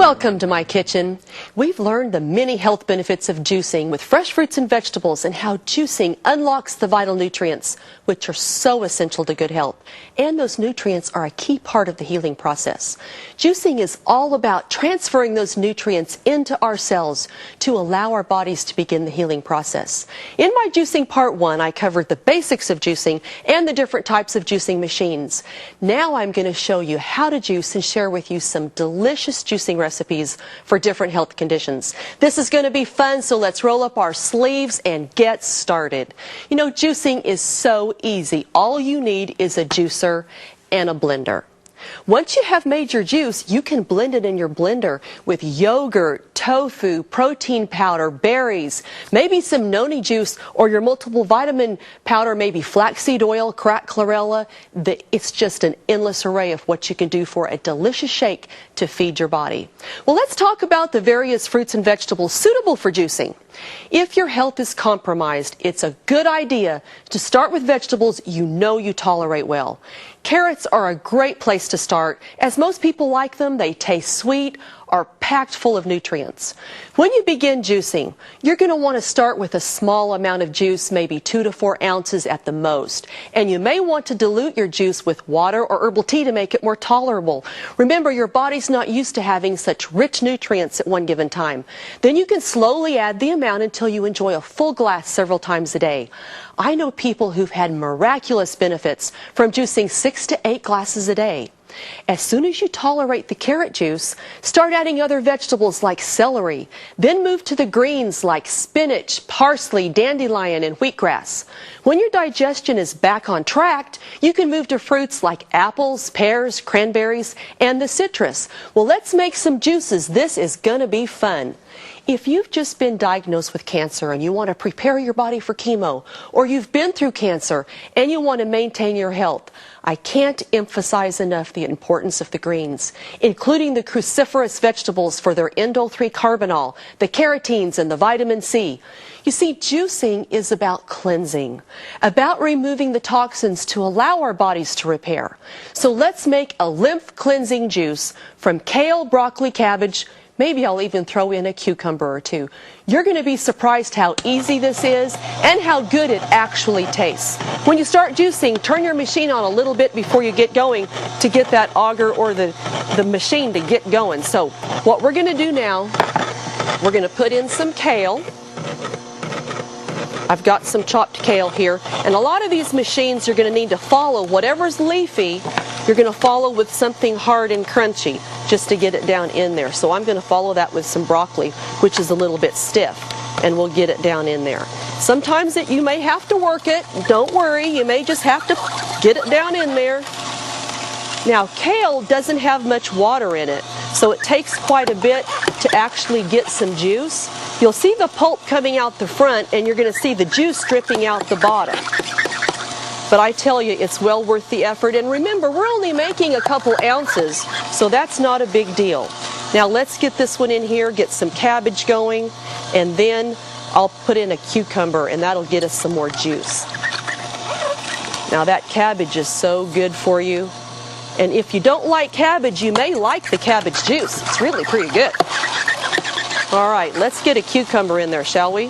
Welcome to my kitchen. We've learned the many health benefits of juicing with fresh fruits and vegetables and how juicing unlocks the vital nutrients, which are so essential to good health. And those nutrients are a key part of the healing process. Juicing is all about transferring those nutrients into our cells to allow our bodies to begin the healing process. In my juicing part 1, I covered the basics of juicing and the different types of juicing machines. Now I'm going to show you how to juice and share with you some delicious juicing recipes for different health conditions. This is going to be fun, so let's roll up our sleeves and get started. You know, juicing is so easy. All you need is a juicer and a blender. Once you have made your juice, you can blend it in your blender with yogurt, tofu, protein powder, berries, maybe some noni juice or your multiple vitamin powder, maybe flaxseed oil, cracked chlorella. It's just an endless array of what you can do for a delicious shake to feed your body. Well, let's talk about the various fruits and vegetables suitable for juicing. If your health is compromised, it's a good idea to start with vegetables you know you tolerate well. Carrots are a great place to start, as most people like them. They taste sweet, are packed full of nutrients. When you begin juicing, you're going to want to start with a small amount of juice, maybe 2 to 4 ounces at the most. And you may want to dilute your juice with water or herbal tea to make it more tolerable. Remember, your body's not used to having such rich nutrients at one given time. Then you can slowly add the amount until you enjoy a full glass several times a day. I know people who've had miraculous benefits from juicing 6 to 8 glasses a day. As soon as you tolerate the carrot juice, start adding other vegetables like celery. Then move to the greens like spinach, parsley, dandelion, and wheatgrass. When your digestion is back on track, you can move to fruits like apples, pears, cranberries, and the citrus. Well, let's make some juices. This is going to be fun. If you've just been diagnosed with cancer and you want to prepare your body for chemo, or you've been through cancer and you want to maintain your health, I can't emphasize enough the importance of the greens, including the cruciferous vegetables for their indole-3 carbinol, the carotenes, and the vitamin C. You see, juicing is about cleansing, about removing the toxins to allow our bodies to repair. So let's make a lymph cleansing juice from kale, broccoli, cabbage. Maybe I'll even throw in a cucumber or 2. You're going to be surprised how easy this is and how good it actually tastes. When you start juicing, turn your machine on a little bit before you get going to get that auger or the machine to get going. So what we're going to do now, we're going to put in some kale. I've got some chopped kale here, and a lot of these machines you're going to need to follow whatever's leafy. You're going to follow with something hard and crunchy just to get it down in there. So I'm going to follow that with some broccoli, which is a little bit stiff, and we'll get it down in there. Sometimes you may have to work it. Don't worry, you may just have to get it down in there. Now, kale doesn't have much water in it, so it takes quite a bit to actually get some juice. You'll see the pulp coming out the front, and you're going to see the juice dripping out the bottom. But I tell you, it's well worth the effort. And remember, we're only making a couple ounces, so that's not a big deal. Now let's get this one in here, get some cabbage going, and then I'll put in a cucumber, and that'll get us some more juice. Now that cabbage is so good for you. And if you don't like cabbage, you may like the cabbage juice. It's really pretty good. All right, let's get a cucumber in there, shall we?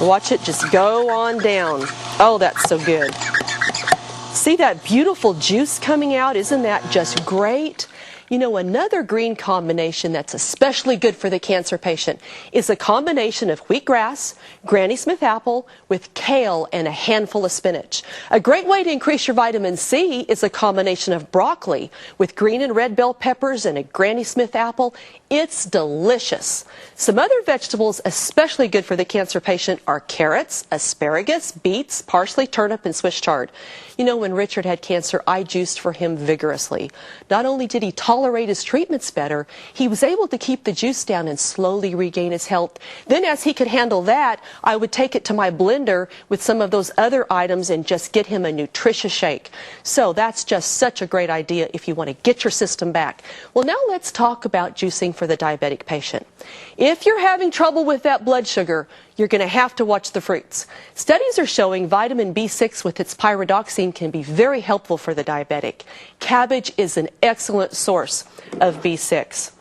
Watch it just go on down. Oh, that's so good. See that beautiful juice coming out? Isn't that just great? You know, another green combination that's especially good for the cancer patient is a combination of wheatgrass, Granny Smith apple, with kale and a handful of spinach. A great way to increase your vitamin C is a combination of broccoli with green and red bell peppers and a Granny Smith apple. It's delicious. Some other vegetables especially good for the cancer patient are carrots, asparagus, beets, parsley, turnip, and Swiss chard. You know, when Richard had cancer, I juiced for him vigorously. Not only did he tolerate his treatments better, he was able to keep the juice down and slowly regain his health. Then as he could handle that, I would take it to my blender with some of those other items and just get him a nutritious shake. So that's just such a great idea if you want to get your system back. Well, now let's talk about juicing for the diabetic patient. If you're having trouble with that blood sugar, you're going to have to watch the fruits. Studies are showing vitamin B6 with its pyridoxine can be very helpful for the diabetic. Cabbage is an excellent source of B6.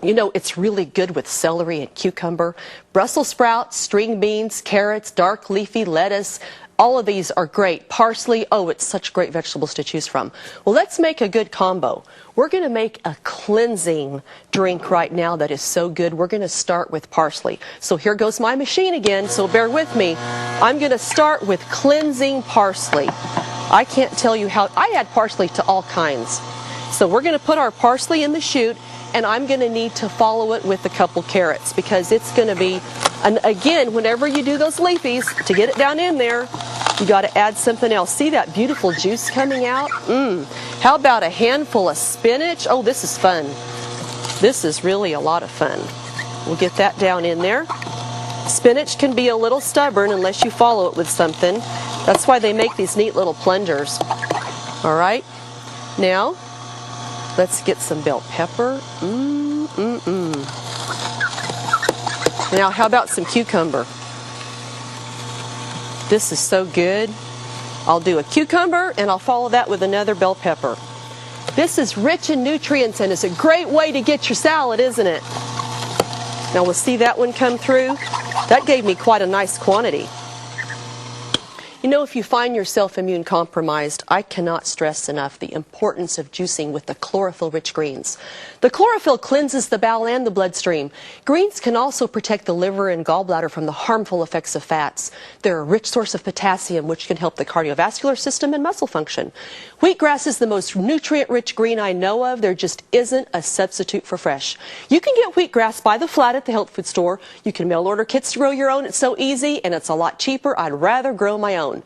You know, it's really good with celery and cucumber, Brussels sprouts, string beans, carrots, dark leafy lettuce. All of these are great. Parsley, oh, it's such great vegetables to choose from. Well, let's make a good combo. We're going to make a cleansing drink right now that is so good. We're going to start with parsley. So here goes my machine again, so bear with me. I'm going to start with cleansing parsley. I can't tell you how, I add parsley to all kinds. So we're going to put our parsley in the chute, and I'm going to need to follow it with a couple carrots because it's going to be, and again, whenever you do those leafies, to get it down in there, you got to add something else. See that beautiful juice coming out? How about a handful of spinach? Oh, this is fun. This is really a lot of fun. We'll get that down in there. Spinach can be a little stubborn unless you follow it with something. That's why they make these neat little plungers. All right. Now, let's get some bell pepper. Now, how about some cucumber? This is so good. I'll do a cucumber and I'll follow that with another bell pepper. This is rich in nutrients and is a great way to get your salad, isn't it? Now we'll see that one come through. That gave me quite a nice quantity. You know, if you find yourself immune compromised, I cannot stress enough the importance of juicing with the chlorophyll-rich greens. The chlorophyll cleanses the bowel and the bloodstream. Greens can also protect the liver and gallbladder from the harmful effects of fats. They're a rich source of potassium, which can help the cardiovascular system and muscle function. Wheatgrass is the most nutrient-rich green I know of. There just isn't a substitute for fresh. You can get wheatgrass by the flat at the health food store. You can mail order kits to grow your own. It's so easy and it's a lot cheaper. I'd rather grow my own.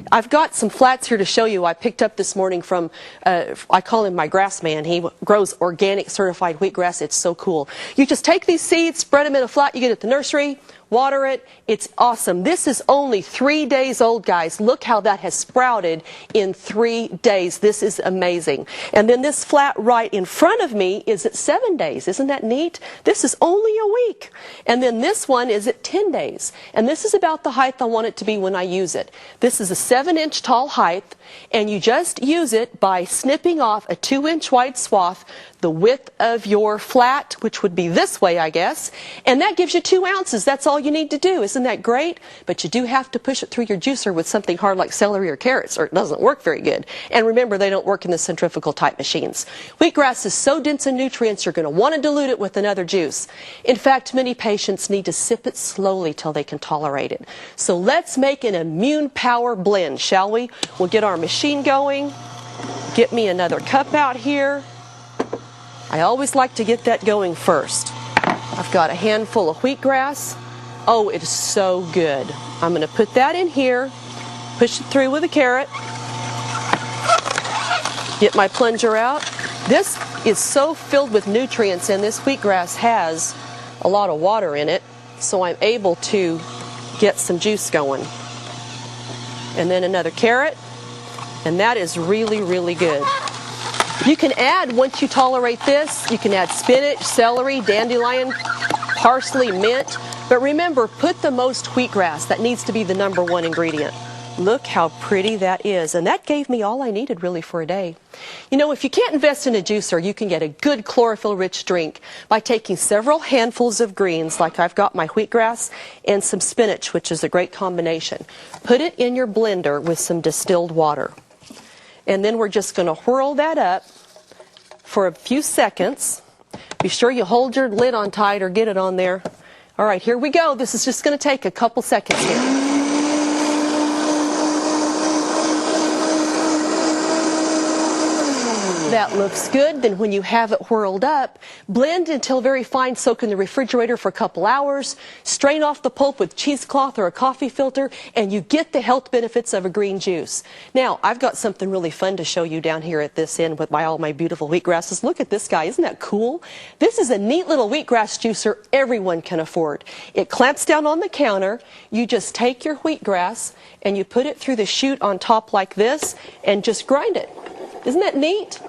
I've got some flats here to show you. I picked up this morning from, I call him my grass man. He grows organic certified wheatgrass. It's so cool. You just take these seeds, spread them in a flat you get at the nursery, water it. It's awesome. This is only 3 days old, guys. Look how that has sprouted in 3 days. This is amazing. And then this flat right in front of me is at 7 days. Isn't that neat? This is only a week. And then this one is at 10 days. And this is about the height I want it to be when I use it. This is a 7-inch tall height, and you just use it by snipping off a 2-inch wide swath, the width of your flat, which would be this way, I guess, and that gives you 2 ounces. That's all you need to do. Isn't that great? But you do have to push it through your juicer with something hard like celery or carrots, or it doesn't work very good. And remember, they don't work in the centrifugal type machines. Wheatgrass is so dense in nutrients, you're going to want to dilute it with another juice. In fact, many patients need to sip it slowly till they can tolerate it. So let's make an immune power blend, shall we? We'll get our machine going. Get me another cup out here. I always like to get that going first. I've got a handful of wheatgrass. Oh, it is so good. I'm going to put that in here, push it through with a carrot, get my plunger out. This is so filled with nutrients, and this wheatgrass has a lot of water in it, so I'm able to get some juice going. And then another carrot, and that is really, really good. You can add, once you tolerate this, you can add spinach, celery, dandelion, parsley, mint. But remember, put the most wheatgrass. That needs to be the #1 ingredient. Look how pretty that is. And that gave me all I needed really for a day. You know, if you can't invest in a juicer, you can get a good chlorophyll-rich drink by taking several handfuls of greens, like I've got my wheatgrass, and some spinach, which is a great combination. Put it in your blender with some distilled water. And then we're just going to whirl that up for a few seconds. Be sure you hold your lid on tight or get it on there. All right, here we go. This is just going to take a couple seconds here. That looks good. Then when you have it whirled up, blend until very fine, soak in the refrigerator for a couple hours, strain off the pulp with cheesecloth or a coffee filter, and you get the health benefits of a green juice. Now, I've got something really fun to show you down here at this end with all my beautiful wheatgrasses. Look at this guy. Isn't that cool? This is a neat little wheatgrass juicer everyone can afford. It clamps down on the counter. You just take your wheatgrass and you put it through the chute on top like this and just grind it. Isn't that neat?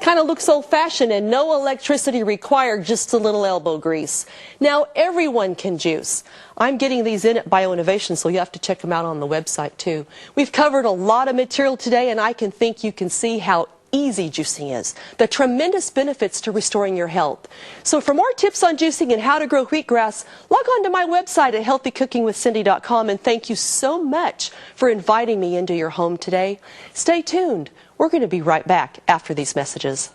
kind of looks old-fashioned and no electricity required, just a little elbow grease. Now everyone can juice. I'm getting these in at BioInnovation, so you have to check them out on the website too. We've covered a lot of material today, and I think you can see how easy juicing is, the tremendous benefits to restoring your health. So for more tips on juicing and how to grow wheatgrass, log on to my website at healthycookingwithcindy.com, and thank you so much for inviting me into your home today. Stay tuned. We're going to be right back after these messages.